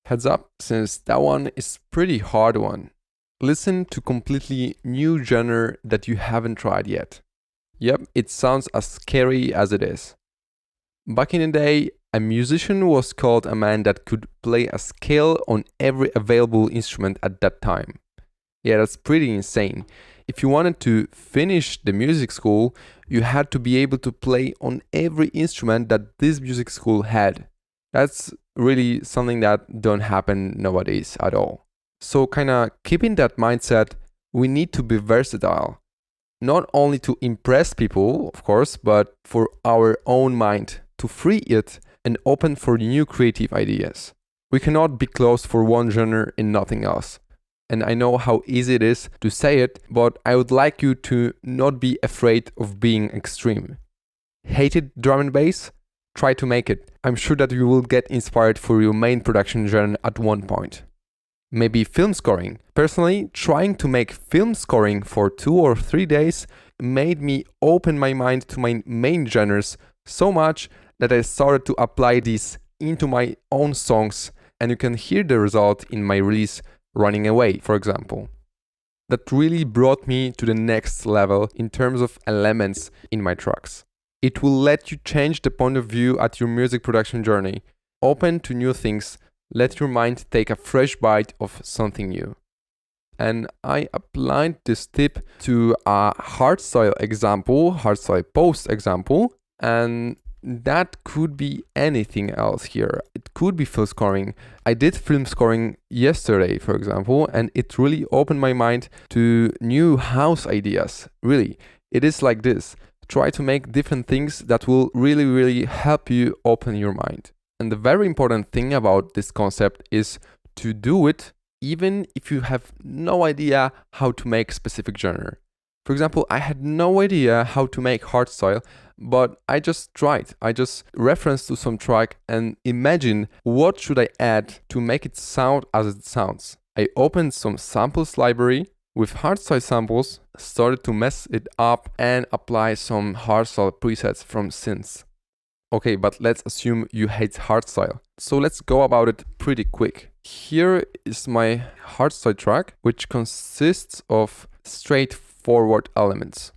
Heads up, since that one is pretty hard one. Listen to completely new genre that you haven't tried yet. Yep, it sounds as scary as it is. Back in the day, a musician was called a man that could play a scale on every available instrument at that time. Yeah, that's pretty insane. If you wanted to finish the music school, you had to be able to play on every instrument that this music school had. That's really something that don't happen nowadays at all. So kinda keeping that mindset, we need to be versatile. Not only to impress people, of course, but for our own mind, to free it and open for new creative ideas. We cannot be closed for one genre and nothing else. And I know how easy it is to say it, but I would like you to not be afraid of being extreme. Hated drum and bass? Try to make it. I'm sure that you will get inspired for your main production genre at one point. Maybe film scoring. Personally, trying to make film scoring for 2 or 3 days made me open my mind to my main genres so much that I started to apply these into my own songs, and you can hear the result in my release Running Away, for example. That really brought me to the next level in terms of elements in my tracks. It will let you change the point of view at your music production journey, open to new things, let your mind take a fresh bite of something new. And I applied this tip to a hardstyle example, hardstyle post example, and that could be anything else here. It could be film scoring. I did film scoring yesterday, for example, and it really opened my mind to new house ideas. Really, it is like this. Try to make different things that will really help you open your mind. And the very important thing about this concept is to do it even if you have no idea how to make specific genre. For example, I had no idea how to make hardstyle, but I just tried. I just referenced to some track and imagine what should I add to make it sound as it sounds. I opened some samples library with hardstyle samples, started to mess it up and apply some hardstyle presets from synths. Okay, but let's assume you hate hardstyle. So let's go about it pretty quick. Here is my hardstyle track, which consists of straightforward elements.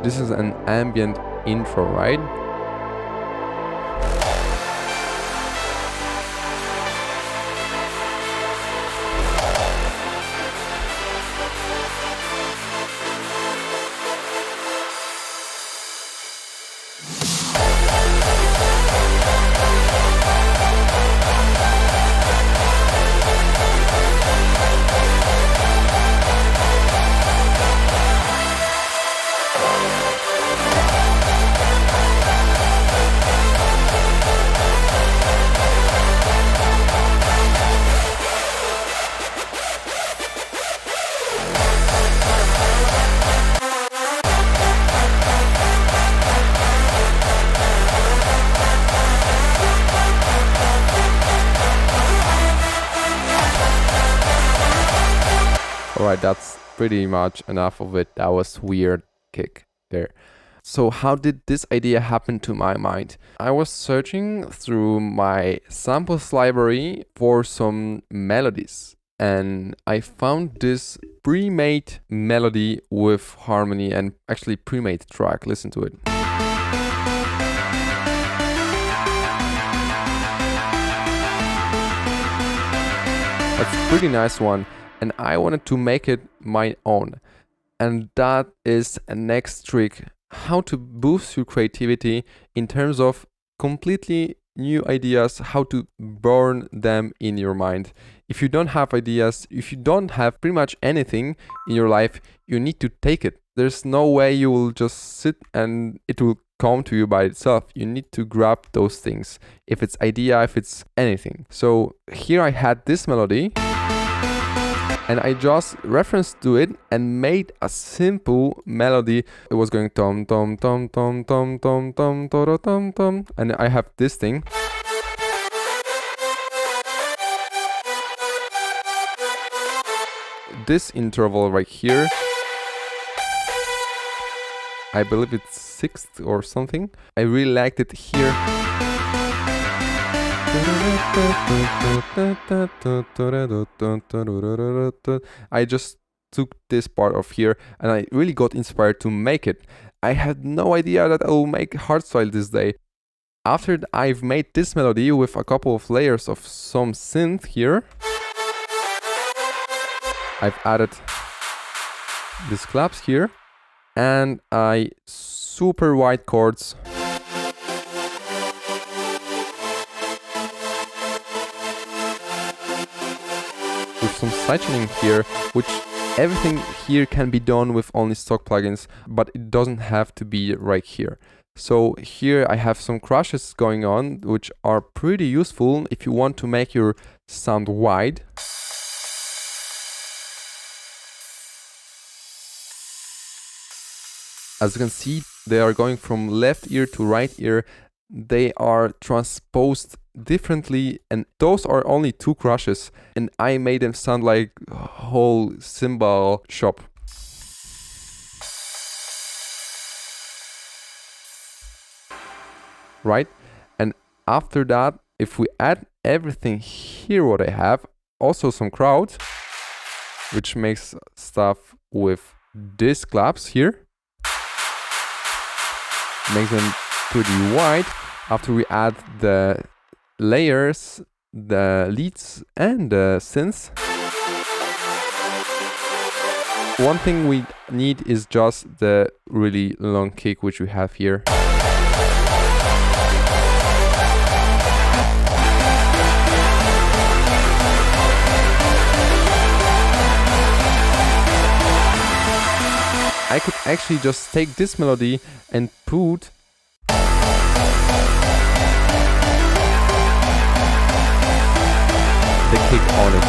This is an ambient intro, right? Alright, that's pretty much enough of it. That was weird kick there. So how did this idea happen to my mind? I was searching through my samples library for some melodies, and I found this pre-made melody with harmony and actually pre-made track. Listen to it. That's a pretty nice one. And I wanted to make it my own. And that is a next trick, how to boost your creativity in terms of completely new ideas, how to burn them in your mind. If you don't have ideas, if you don't have pretty much anything in your life, you need to take it. There's no way you will just sit and it will come to you by itself. You need to grab those things. If it's idea, if it's anything. So here I had this melody. And I just referenced to it and made a simple melody. It was going tom tom tom tom tom tom tom tom tom tom, and I have this thing. This interval right here. I believe it's 6th or something. I really liked it here. I just took this part of here and I really got inspired to make it. I had no idea that I will make hardstyle this day. After I've made this melody with a couple of layers of some synth here, I've added these claps here and I super wide chords with some sidechaining here, which everything here can be done with only stock plugins, but it doesn't have to be right here. So here I have some crashes going on, which are pretty useful if you want to make your sound wide. As you can see, they are going from left ear to right ear. They are transposed differently, and those are only 2 crashes, and I made them sound like a whole cymbal shop. Right? And after that, if we add everything here what I have, also some crowd, which makes stuff with these claps here, makes them pretty wide. After we add the layers, the leads and the synths, one thing we need is just the really long kick which we have here. I could actually just take this melody and put the kick on it.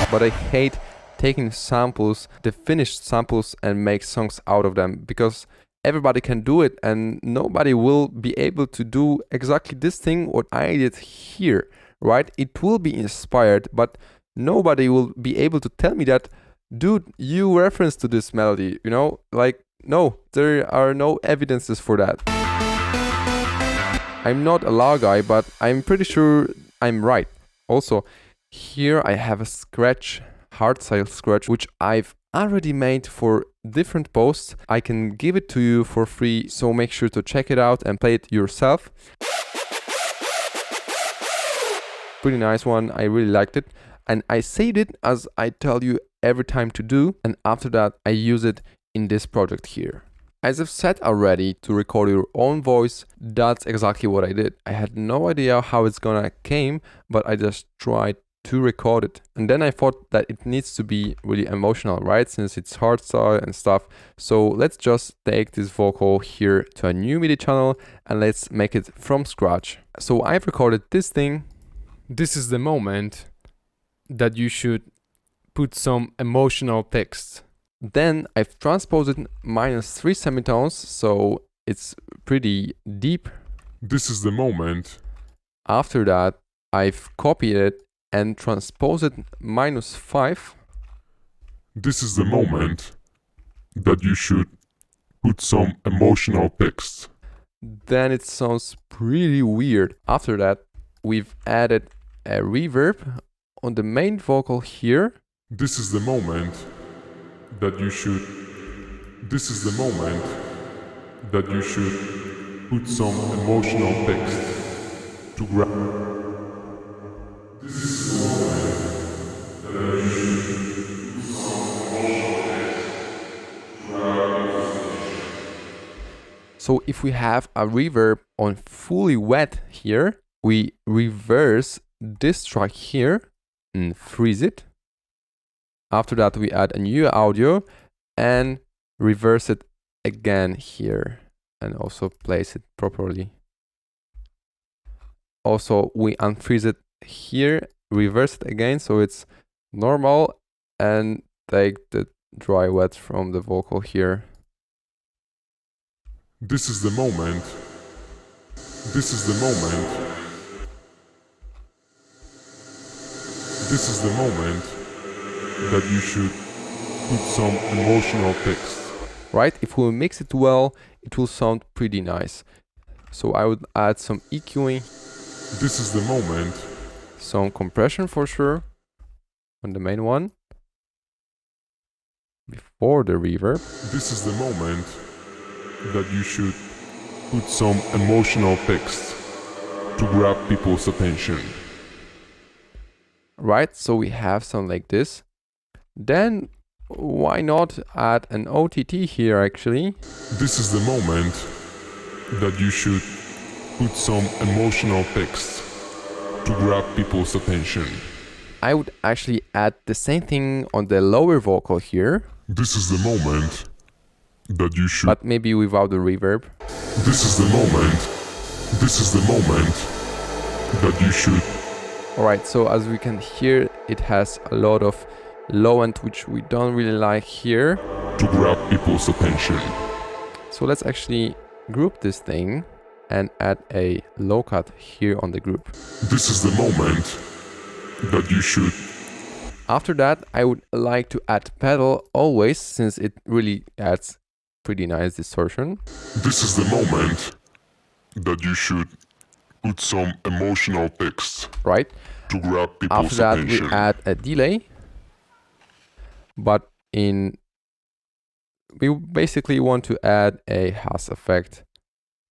But I hate taking samples, the finished samples, and make songs out of them, because everybody can do it and nobody will be able to do exactly this thing what I did here, right? It will be inspired, but nobody will be able to tell me that, dude, you reference to this melody, you know? Like, no, there are no evidences for that. I'm not a law guy, but I'm pretty sure I'm right. Also, here I have a scratch, hardstyle scratch, which I've already made for different posts. I can give it to you for free, so make sure to check it out and play it yourself. Pretty nice one, I really liked it. And I saved it as I tell you every time to do, and after that I use it in this project here. As I've said already, to record your own voice, that's exactly what I did. I had no idea how it's gonna came, but I just tried to record it. And then I thought that it needs to be really emotional, right? Since it's hardstyle and stuff. So let's just take this vocal here to a new MIDI channel and let's make it from scratch. So I've recorded this thing. This is the moment that you should put some emotional text. Then I've transposed it -3 semitones, so it's pretty deep. This is the moment. After that, I've copied it and transposed it -5. This is the moment that you should put some emotional text. Then it sounds pretty weird. After that, we've added a reverb on the main vocal here. This is the moment that you should. This is the moment that you should put some emotional text to grab. This is the moment that you should put some emotional text to grab. So if we have a reverb on fully wet here, we reverse this track here and freeze it. After that, we add a new audio and reverse it again here and also place it properly. Also, we unfreeze it here, reverse it again so it's normal, and take the dry wet from the vocal here. This is the moment. This is the moment. This is the moment that you should put some emotional text right? If we mix it well, it will sound pretty nice. So I would add some EQing, This is the moment. some compression for sure on the main one before the reverb. This is the moment that you should put some emotional text to grab people's attention. Right, so we have something like this. Then why not add an OTT here actually? This is the moment that you should put some emotional text to grab people's attention. I would actually add the same thing on the lower vocal here, This is the moment that you should. but maybe without the reverb. This is the moment. This is the moment that you should. Alright, so as we can hear, it has a lot of low end which we don't really like here. To grab people's attention. So let's actually group this thing and add a low cut here on the group. This is the moment that you should. After that, I would like to add pedal always, since it really adds pretty nice distortion. This is the moment that you should put some emotional text Right? to grab people's After that, attention. we add a delay. But we basically want to add a Haas effect.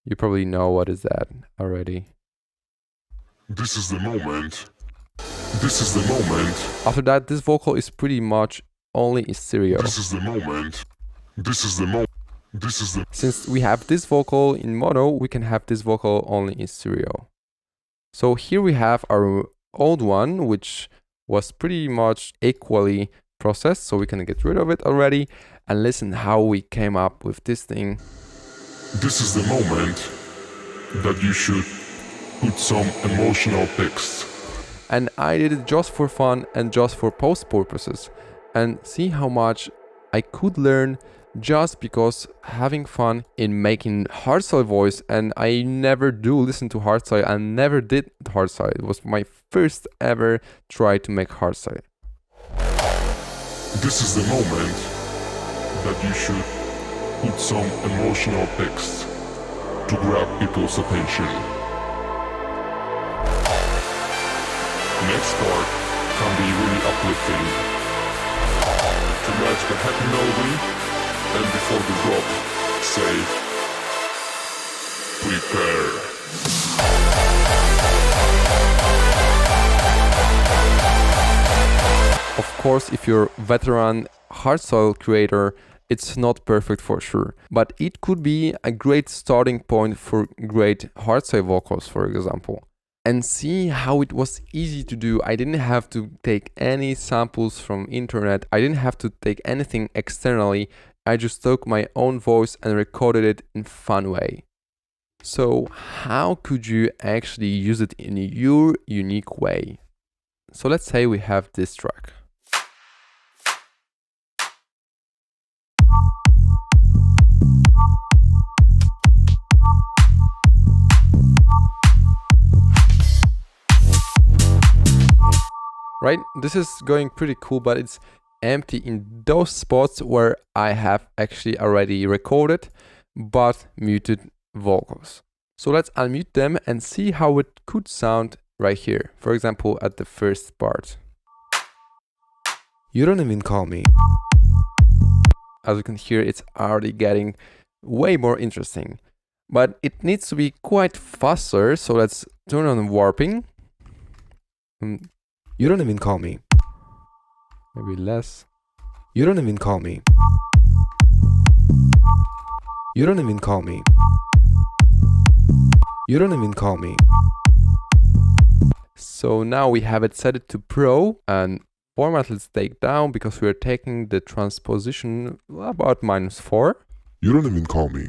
You probably know what is that already. This is the moment. This is the moment. After that, this vocal is pretty much only in stereo. This is the moment. This is the moment. This is the. Since we have this vocal in mono, we can have this vocal only in stereo. So here we have our old one, which was pretty much equally processed, so we can get rid of it already and listen how we came up with this thing. This is the moment that you should put some emotional text. And I did it just for fun and just for post purposes, and see how much I could learn just because having fun in making hardstyle voice. And I never do listen to hardstyle, I never did hardstyle. It was my first ever try to make hardstyle. This is the moment that you should put some emotional text to grab people's attention. Next part can be really uplifting. To match the happy melody, and before the drop, say, prepare. Of course, if you're a veteran hardstyle creator, it's not perfect for sure, but it could be a great starting point for great hardstyle vocals, for example. And see how it was easy to do. I didn't have to take any samples from internet. I didn't have to take anything externally. I just took my own voice and recorded it in a fun way. So how could you actually use it in your unique way? So let's say we have this track. Right? This is going pretty cool, but it's empty in those spots where I have actually already recorded but muted vocals. So let's unmute them and see how it could sound right here. For example, at the first part. You don't even call me. As you can hear, it's already getting way more interesting. But it needs to be quite faster, so let's turn on warping. You don't even call me. Maybe less. You don't even call me. You don't even call me. You don't even call me. So now we have it set it to Pro, and format let's take down because we are taking the transposition about -4. You don't even call me.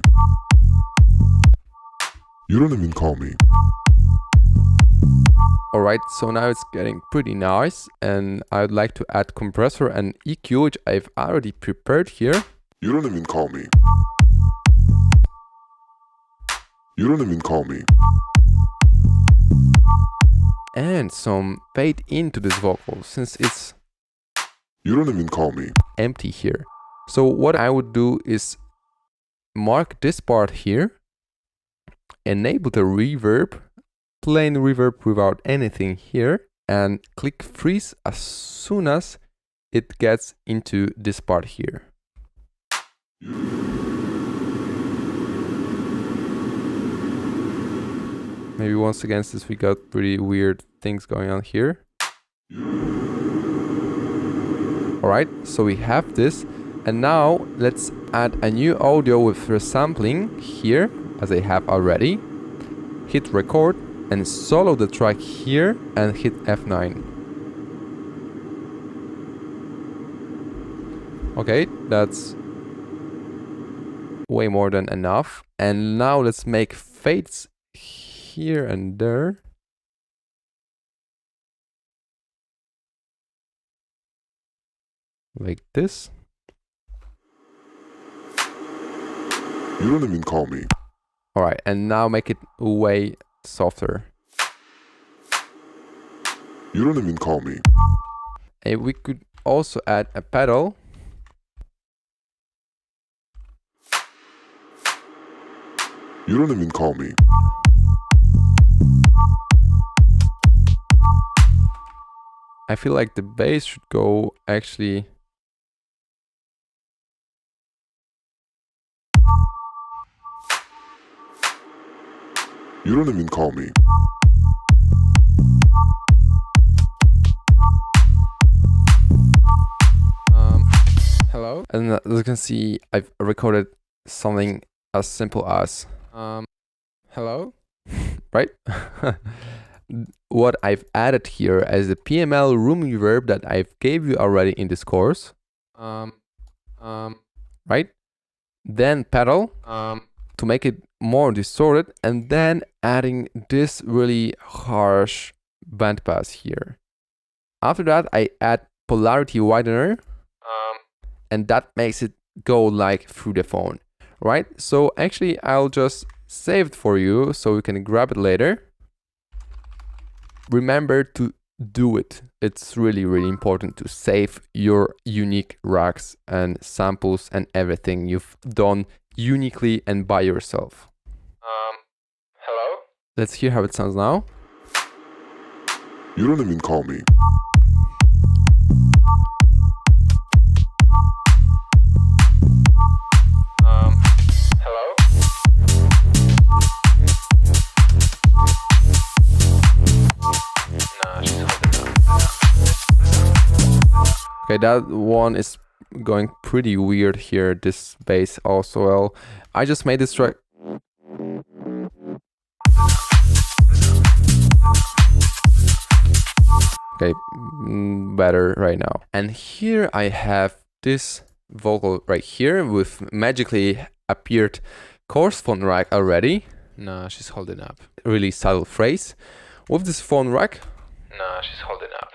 You don't even call me. Alright, so now it's getting pretty nice, and I'd like to add compressor and EQ, which I've already prepared here. You don't even call me. You don't even call me. And some fade into this vocal, since it's You don't even call me. empty here. So what I would do is mark this part here, enable the reverb, plain reverb without anything here, and click freeze as soon as it gets into this part here. Maybe once again, since we got pretty weird things going on here. Alright, so we have this, and now let's add a new audio with resampling here, as I have already. Hit record and solo the track here and hit F9. Okay, that's way more than enough. And now let's make fades here and there. Like this. You don't even call me. Alright, and now make it way softer. You don't even call me. And we could also add a pedal. You don't even call me. I feel like the bass should go actually. You don't even call me. Hello? And as you can see, I've recorded something as simple as hello? Right? What I've added here is the PML room reverb that I've gave you already in this course. Right? Then pedal to make it more distorted, and then adding this really harsh bandpass here. After that, I add polarity widener, and that makes it go like through the phone, right? So actually, I'll just save it for you so you can grab it later. Remember to do it. It's really, really important to save your unique racks and samples and everything you've done uniquely and by yourself. Hello? Let's hear how it sounds now. You don't even call me. Hello? Nah, she's holding up. Okay, that one is going pretty weird here, this bass also. Well, I just made this track. Okay, better right now. And here I have this vocal right here with magically appeared chorus phone rack already. Nah, she's holding up. Really subtle phrase. With this phone rack. Nah, she's holding up.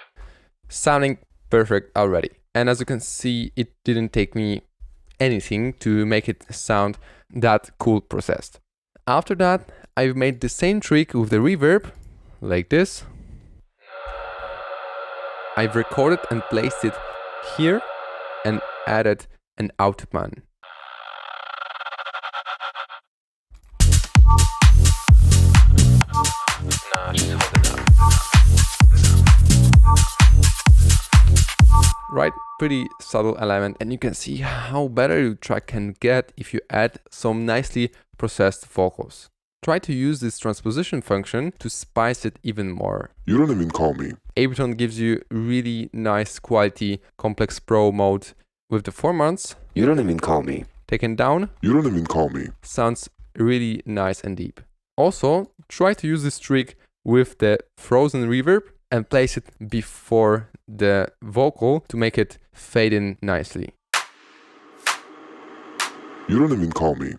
Sounding perfect already. And as you can see, it didn't take me anything to make it sound that cool processed. After that, I've made the same trick with the reverb, like this. I've recorded and placed it here and added an outman. Nah, she's holding up. Right, pretty subtle element, and you can see how better your track can get if you add some nicely processed vocals. Try to use this transposition function to spice it even more. You don't even call me. Ableton gives you really nice quality complex pro mode with the 4 months. You don't even call me. Taken down. You don't even call me. Sounds really nice and deep. Also, try to use this trick with the frozen reverb and place it before the vocal to make it fade in nicely. You don't even call me.